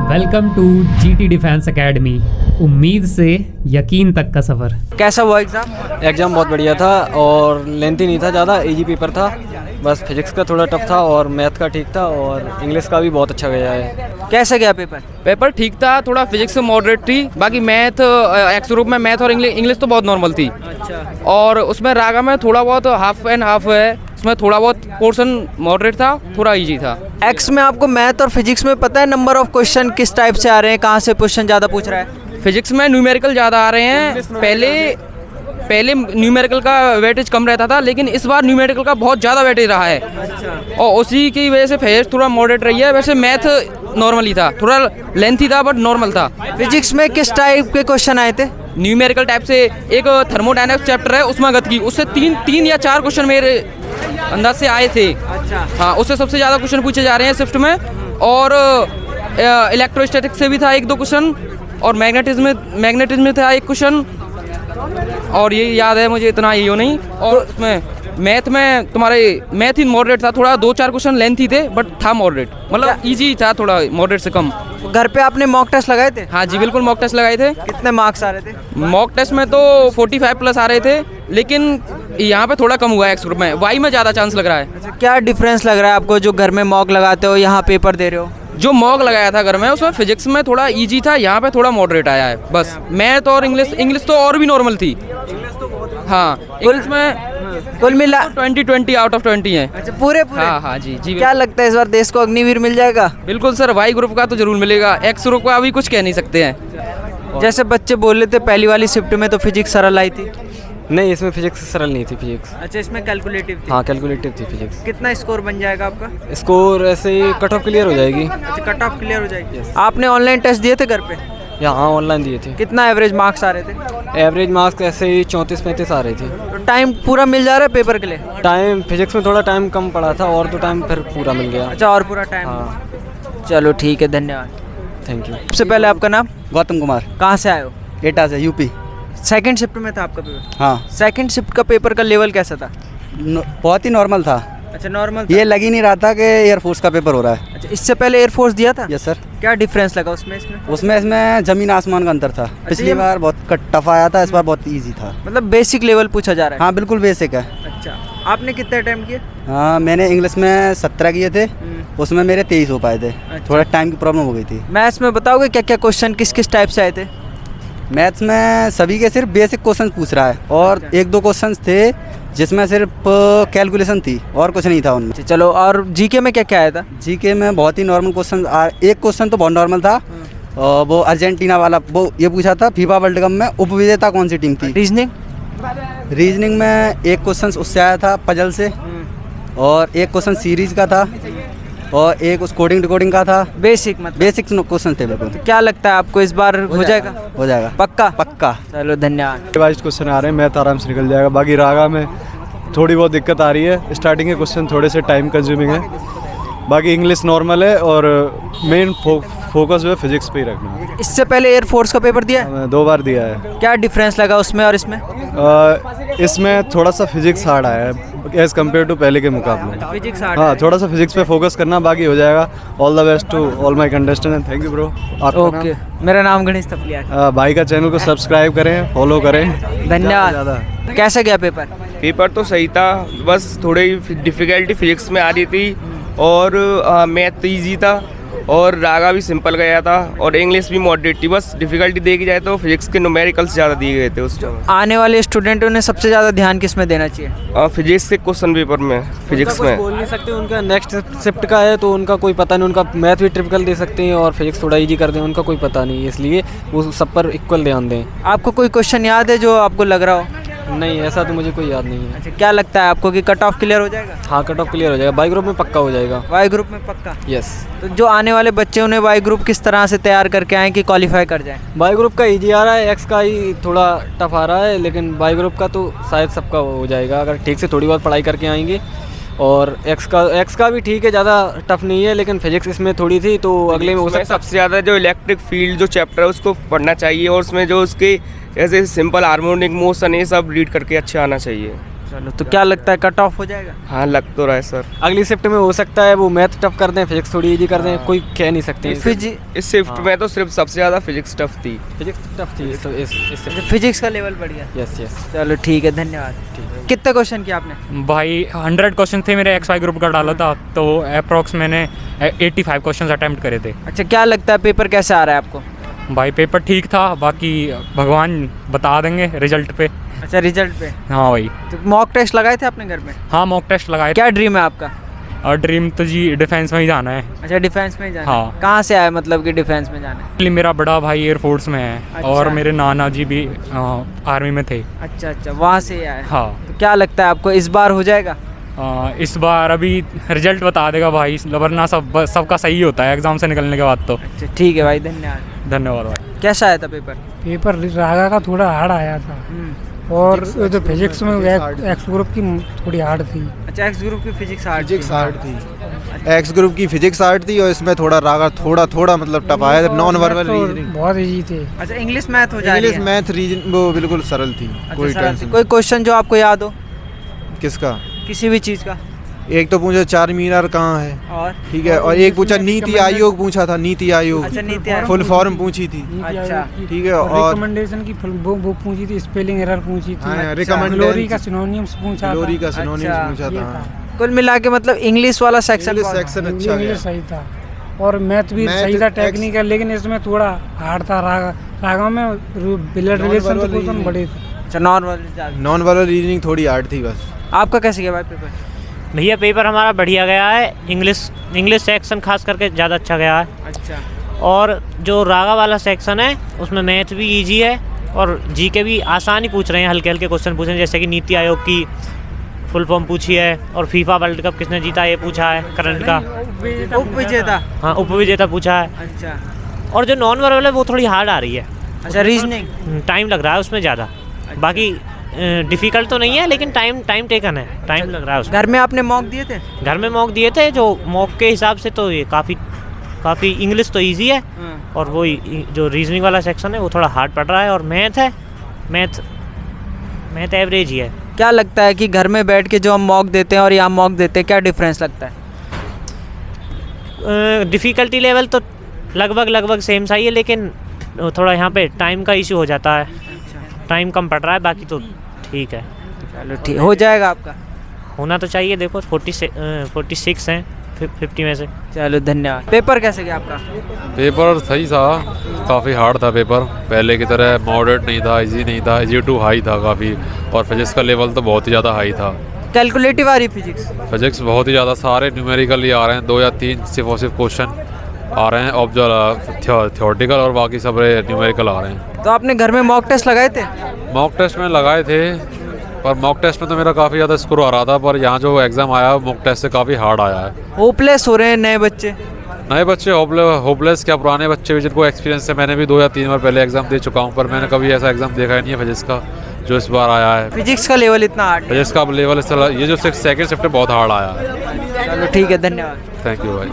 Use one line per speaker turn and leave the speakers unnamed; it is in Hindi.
Welcome to GT defence academy. उम्मीद से यकीन तक का सफ़र।
कैसा हुआ एग्ज़ाम?
एग्ज़ाम बहुत बढ़िया था और लेंथी नहीं था ज़्यादा, इजी पेपर था। बस फिजिक्स का थोड़ा टफ था और मैथ का ठीक था और इंग्लिश का भी बहुत अच्छा गया है।
कैसा गया पेपर?
पेपर ठीक था, थोड़ा फिजिक्स मॉडरेट थी, बाकी मैथ एक्स ग्रुप में मैथ और इंग्लिश तो बहुत नॉर्मल थी।
अच्छा।
और उसमें रागा में थोड़ा बहुत हाफ एंड हाफ है, उसमें थोड़ा बहुत पोर्शन मॉडरेट था, थोड़ा इजी था।
एक्स में आपको मैथ और फिजिक्स में पता है नंबर ऑफ क्वेश्चन किस टाइप से आ रहे हैं, कहाँ से क्वेश्चन ज़्यादा पूछ रहा है?
फिजिक्स में न्यूमेरिकल ज़्यादा आ रहे हैं। पहले न्यूमेरिकल का वेटेज कम रहता था, लेकिन इस बार न्यूमेरिकल का बहुत ज़्यादा वेटेज रहा है।
अच्छा।
और उसी की वजह से फिजिक्स थोड़ा मॉडरेट रही है। वैसे मैथ नॉर्मली था, थोड़ा लेंथी था बट नॉर्मल था।
फिजिक्स में किस टाइप के क्वेश्चन आए थे?
न्यूमेरिकल टाइप से एक थर्मोडायनेमिक्स चैप्टर है, उसमें गतिकी, उससे तीन या चार क्वेश्चन मेरे अंदाज से आए थे।
अच्छा।
हाँ, उससे सबसे ज़्यादा क्वेश्चन पूछे जा रहे हैं शिफ्ट में। और इलेक्ट्रोस्टैटिक्स से भी था एक दो क्वेश्चन, और मैग्नेटिज्म में था एक क्वेश्चन, और ये याद है मुझे, इतना ही हो नहीं। और उसमें मैथ में तुम्हारे मैथ ही मॉडरेट था, थोड़ा दो चार क्वेश्चन लेंथी थे बट था मॉडरेट, मतलब इजी था, थोड़ा मॉडरेट से कम।
घर पे आपने मॉक टेस्ट लगाए थे?
हाँ जी, बिल्कुल मॉक टेस्ट लगाए थे।
कितने मार्क्स आ रहे थे?
मॉक टेस्ट में तो 45 प्लस आ रहे थे, लेकिन यहाँ पे थोड़ा कम हुआ है एक्स ग्रुप में, वाई में ज़्यादा चांस लग रहा है।
अच्छा, क्या डिफरेंस लग रहा है आपको जो घर में मॉक लगाते हो, यहाँ पेपर दे रहे हो?
जो मॉक लगाया था घर में, उसमें फिजिक्स में थोड़ा इजी था, यहाँ पे थोड़ा मॉडरेट आया है बस। मैथ और इंग्लिश तो और भी नॉर्मल थी। हाँ, इंग्लिश में
कुल मिला
20 आउट ऑफ 20 है।
अच्छा, पूरे?
हाँ जी।
क्या लगता है इस बार देश को अग्निवीर मिल जाएगा?
बिल्कुल सर, वाई ग्रुप का तो जरूर मिलेगा, एक्स ग्रुप का अभी कुछ कह नहीं सकते हैं।
जैसे बच्चे बोल रहे थे पहली वाली शिफ्ट में तो फिजिक्स सरल आई थी।
नहीं, इसमें फिजिक्स सरल नहीं थी फिजिक्स।
अच्छा, इसमें कैलकुलेटिव थी।
हाँ, कैलकुलेटिव थी फिजिक्स।
कितना स्कोर बन जाएगा आपका?
स्कोर ऐसे ही कट ऑफ क्लियर हो जाएगी।
अच्छा, कट ऑफ क्लियर हो जाएगी। आपने ऑनलाइन टेस्ट दिए थे घर पे?
हाँ, ऑनलाइन दिए थे।
कितना एवरेज मार्क्स आ रहे थे?
एवरेज मार्क्स ऐसे ही 34-35 आ रहे थे।
तो टाइम पूरा मिल जा रहा है पेपर के लिए?
टाइम फिजिक्स में थोड़ा टाइम कम पड़ा था, और तो टाइम फिर पूरा मिल गया।
अच्छा, और पूरा टाइम?
हाँ।
चलो ठीक है, धन्यवाद।
Thank you.
सबसे पहले आपका नाम?
गौतम कुमार,
कहाँ से आए हो?
एटा से, यूपी।
सेकंड शिफ्ट में था आपका पेपर?
हाँ,
सेकंड शिफ्ट का पेपर का लेवल कैसा था?
बहुत ही नॉर्मल था।
अच्छा, नॉर्मल था।
ये लग ही नहीं रहा था कि एयरफोर्स का पेपर हो रहा है।
अच्छा, इससे पहले एयरफोर्स दिया था?
Yes sir.
क्या डिफरेंस लगा उसमें
इसमें ज़मीन आसमान का अंतर था। पिछली बार बहुत टफ आया था, इस बार बहुत इजी था।
मतलब बेसिक लेवल पूछा जा रहा है?
हाँ, बिल्कुल बेसिक है।
अच्छा, आपने कितने अटेम्प्ट किए?
हाँ, मैंने इंग्लिश में 17 किए थे, उसमें मेरे 23 हो पाए थे। थोड़ा टाइम की प्रॉब्लम हो गई थी।
मैथ्स में बताओगे क्या क्या क्वेश्चन किस किस टाइप से आए थे?
मैथ्स में सभी के सिर्फ बेसिक क्वेश्चन पूछ रहा है, और एक दो क्वेश्चन थे जिसमें सिर्फ कैलकुलेशन थी और कुछ नहीं था उनमें।
चलो, और जीके में क्या क्या आया था?
जीके में बहुत ही नॉर्मल क्वेश्चन, एक क्वेश्चन तो बहुत नॉर्मल था। वो अर्जेंटीना वाला, वो ये पूछा था फीफा वर्ल्ड कप में उपविजेता कौन सी टीम थी। रीजनिंग में एक क्वेश्चन उससे आया था, पजल से, और एक क्वेश्चन सीरीज का था, और एक उस कोडिंग डिकोडिंग का था।
बेसिक
क्वेश्चन थे बिल्कुल।
तो क्या लगता है आपको इस बार हो जाएगा?
हो जाएगा पक्का।
चलो, धन्यवाद।
रिवाइज क्वेश्चन आ रहे हैं, मैथ आराम से निकल जाएगा। बाकी रागा में थोड़ी बहुत दिक्कत आ रही है, स्टार्टिंग के क्वेश्चन थोड़े से टाइम कंज्यूमिंग है। बाकी इंग्लिश नॉर्मल है, और मेन फोकस जो है फिजिक्स पे ही रखना है।
इससे पहले एयरफोर्स का पेपर दिया है?
मैंने 2 बार दिया है।
क्या डिफरेंस लगा उसमें और इसमें?
इसमें थोड़ा सा फिजिक्स हार्ड आया है एज़ कम्पेयर टू पहले के मुकाबले।
Physics hard?
हाँ, थोड़ा सा फिजिक्स पे फोकस करना, बाकी हो जाएगा। All the best to all my contestant and thank you bro.
Okay, मेरा नाम गणेश थपलिया।
भाई का चैनल को सब्सक्राइब करें, फॉलो करें।
धन्यवाद। कैसा गया पेपर?
पेपर तो सही था, बस थोड़ी डिफ़िकल्टी फिजिक्स में आ रही थी, और मैथ ईजी था, और रागा भी सिंपल गया था, और इंग्लिश भी मॉडरेट थी। बस डिफ़िकल्टी देखी जाए तो फिजिक्स के न्यूमेरिकल्स ज़्यादा दिए गए थे उसमें।
आने वाले स्टूडेंटों ने सबसे ज़्यादा ध्यान किस में देना चाहिए?
फिजिक्स के क्वेश्चन पेपर में, फिजिक्स में।
बोल नहीं सकते, उनका नेक्स्ट शिफ्ट का है तो उनका कोई पता नहीं। उनका मैथ भी ट्रिपिकल दे सकते हैं और फिजिक्स थोड़ा इजी कर दें, उनका कोई पता नहीं, इसलिए वो सब पर इक्वल ध्यान दें।
आपको कोई क्वेश्चन याद है जो आपको लग रहा हो?
नहीं, ऐसा तो मुझे कोई याद नहीं है।
अच्छा, क्या लगता है आपको कि कट ऑफ क्लियर हो जाएगा?
हाँ, कट ऑफ क्लियर हो जाएगा, बाई ग्रुप में पक्का हो जाएगा।
वाई ग्रुप में पक्का?
यस।
तो जो आने वाले बच्चे उन्हें वाई ग्रुप किस तरह से तैयार करके आए कि क्वालिफाई कर जाएं?
बाई ग्रुप का इजी आ रहा है, एक्स का ही थोड़ा टफ आ रहा है, लेकिन बाई ग्रुप का तो शायद सबका हो जाएगा अगर ठीक से थोड़ी बहुत पढ़ाई करके आएंगे। और एक्स का भी ठीक है, ज़्यादा टफ नहीं है, लेकिन फिजिक्स इसमें थोड़ी थी तो अगले में हो सकता है।
सबसे ज़्यादा जो इलेक्ट्रिक फील्ड जो चैप्टर है उसको पढ़ना चाहिए, और उसमें जो उसके ऐसे सिंपल हार्मोनिक मोशन ये सब रीड करके अच्छा आना चाहिए।
चलो, तो क्या लगता है कट ऑफ हो जाएगा?
हाँ लग तो रहा है सर।
अगली शिफ्ट में हो सकता है वो मैथ टफ कर दें, फिजिक्स थोड़ी इजी कर दें, कोई कह नहीं सकते।
इस शिफ्ट में तो सिर्फ सबसे ज़्यादा फिजिक्स टफ थी।
फिजिक्स टफ थी तो इस
फिजिक्स का लेवल बढ़ गया।
Yes yes.
चलो ठीक है, धन्यवाद। कितने क्वेश्चन किए आपने?
भाई 100 क्वेश्चन थे मेरे XY ग्रुप का डाला था, तो अप्रॉक्स मैंने 85 क्वेश्चन अटैम्प्ट करे थे।
अच्छा, क्या लगता है पेपर कैसे आ रहा है आपको?
भाई पेपर ठीक था, बाकी भगवान बता देंगे रिजल्ट पे।
अच्छा, रिजल्ट पे।
हाँ भाई।
तो मॉक टेस्ट लगाए थे अपने घर में?
हाँ मॉक टेस्ट लगाए।
क्या ड्रीम है आपका?
और ड्रीम तो जी डिफेंस में ही जाना है।
अच्छा, डिफेंस में ही जाना
हाँ।
है। कहाँ से आया मतलब कि डिफेंस में जाना है?
मेरा बड़ा भाई एयरफोर्स में है।
अच्छा।
और मेरे नाना जी भी आर्मी में थे।
अच्छा अच्छा, वहाँ से ही आया।
हाँ।
तो क्या लगता है आपको इस बार हो जाएगा?
इस बार अभी रिजल्ट बता देगा भाई, वरना सबका सही होता है एग्ज़ाम से निकलने के बाद तो।
अच्छा ठीक है भाई, धन्यवाद।
धन्यवाद भाई।
कैसा आया था पेपर?
पेपर रागा का थोड़ा हार्ड आया था, और जो फिजिक्स में एक्स ग्रुप की थोड़ी हार्ड थी।
अच्छा, एक्स ग्रुप की फिजिक्स हार्ड
थी। एक्स ग्रुप की फिजिक्स हार्ड थी और इसमें थोड़ा रागा थोड़ा मतलब टफ आया था। नॉन वर्बल रीजनिंग
बहुत इजी थे।
अच्छा, इंग्लिश मैथ हो जाएगी?
इंग्लिश मैथ रीजन वो बिल्कुल सरल थी। कोई टेंशन।
कोई क्वेश्चन जो आपको याद हो?
किसका?
किसी भी चीज़ का।
एक तो पूछा चार मीनार कहाँ है,
और
ठीक है, और एक पूछा नीति आयोग पूछा था। नीति आयोग।
अच्छा, नीति आयोग।
फुल फॉर्म पूछी थी।
अच्छा
ठीक है, और
रिकमेंडेशन की वो पूछी थी, स्पेलिंग एरर पूछी थी।
हाँ, recommendation-
ग्लोरी का सिनोनिम्स पूछा था।
ग्लोरी का सिनोनिम्स
अच्छा,
पूछा
ये
था।
था।
कुल मिला के मतलब इंग्लिश वाला सेक्शन
इंग्लिश सेक्शन अच्छा गया।
इंग्लिश सही था, और मैथ भी
मैथ
सही था
एक्स-
टेक्निकल, लेकिन इसमें थोड़ा हार्ड था। रागा में ब्लड रिलेशन तो क्वेश्चन बड़े थे।
अच्छा, नॉर्मल।
नॉन वर्बल रीजनिंग थोड़ी हार्ड थी बस।
आपका कैसे गया भाई पेपर?
भैया पेपर हमारा बढ़िया गया है। इंग्लिश सेक्शन खास करके ज़्यादा अच्छा गया है।
अच्छा।
और जो रागा वाला सेक्शन है उसमें मैथ भी इजी है, और जीके भी आसान ही पूछ रहे हैं, हल्के हल्के क्वेश्चन पूछ रहे हैं, जैसे कि नीति आयोग की फुल फॉर्म पूछी है, और फीफा वर्ल्ड कप किसने जीता ये पूछा है, करंट का।
उप विजेता।
हाँ उप विजेता पूछा है।
अच्छा।
और जो नॉन वर्बल है वो थोड़ी हार्ड आ रही है।
अच्छा, रीजनिंग
टाइम लग रहा है उसमें ज़्यादा। बाकी डिफ़िकल्ट तो नहीं है, लेकिन टाइम टेकन है, टाइम लग रहा है उसमें।
घर में आपने मॉक दिए थे?
घर में मॉक दिए थे, जो मॉक के हिसाब से तो ये काफ़ी इंग्लिश तो इजी है, और वो जो रीजनिंग वाला सेक्शन है वो थोड़ा हार्ड पड़ रहा है, और मैथ एवरेज ही है।
क्या लगता है कि घर में बैठ के जो हम मॉक देते हैं और यहाँ मॉक देते हैं, क्या डिफरेंस लगता है?
डिफ़िकल्टी लेवल तो लगभग सेम सा ही है, लेकिन थोड़ा यहाँ पे टाइम का इशू हो जाता है। टाइम कम पड़ रहा है, बाकी तो ठीक है।
चलो ठीक, हो जाएगा आपका।
होना तो चाहिए। देखो 46 हैं 50 में से।
चलो धन्यवाद। पेपर कैसे गया आपका?
पेपर सही था, काफ़ी हार्ड था पेपर। पहले की तरह मॉडरेट नहीं था, इजी नहीं था, इजी टू हाई था काफ़ी। और फिजिक्स का लेवल तो बहुत ही ज़्यादा हाई था।
कैलकुलेटिव आ रही
फिजिक्स बहुत ही ज़्यादा, सारे न्यूमेरिकल ही आ रहे हैं। 2 या 3 सिर्फ क्वेश्चन आ रहे हैं, थ्योरेटिकल और बाकी सब न्यूमेरिकल आ रहे हैं।
तो आपने घर में मॉक टेस्ट लगाए थे?
मॉक टेस्ट में लगाए थे, पर मॉक टेस्ट में तो मेरा काफ़ी ज़्यादा स्कोर आ रहा था, पर यहाँ जो एग्ज़ाम आया मॉक टेस्ट से काफ़ी हार्ड आया है।
होपलेस हो रहे हैं नए बच्चे?
नए बच्चे होपलेस क्या, पुराने बच्चे भी जिनको एक्सपीरियंस है। मैंने भी 2 या 3 बार पहले एग्ज़ाम दे चुका हूँ, पर मैंने कभी ऐसा एग्ज़ाम देखा ही नहीं है फिजिक्स का जो इस बार आया है।
फिजिक्स का लेवल इतना हार्ड?
फिजिक्स का लेवल ये जो सेकंड शिफ्ट में बहुत हार्ड आया है।
चलो ठीक है, धन्यवाद।
थैंक यू भाई।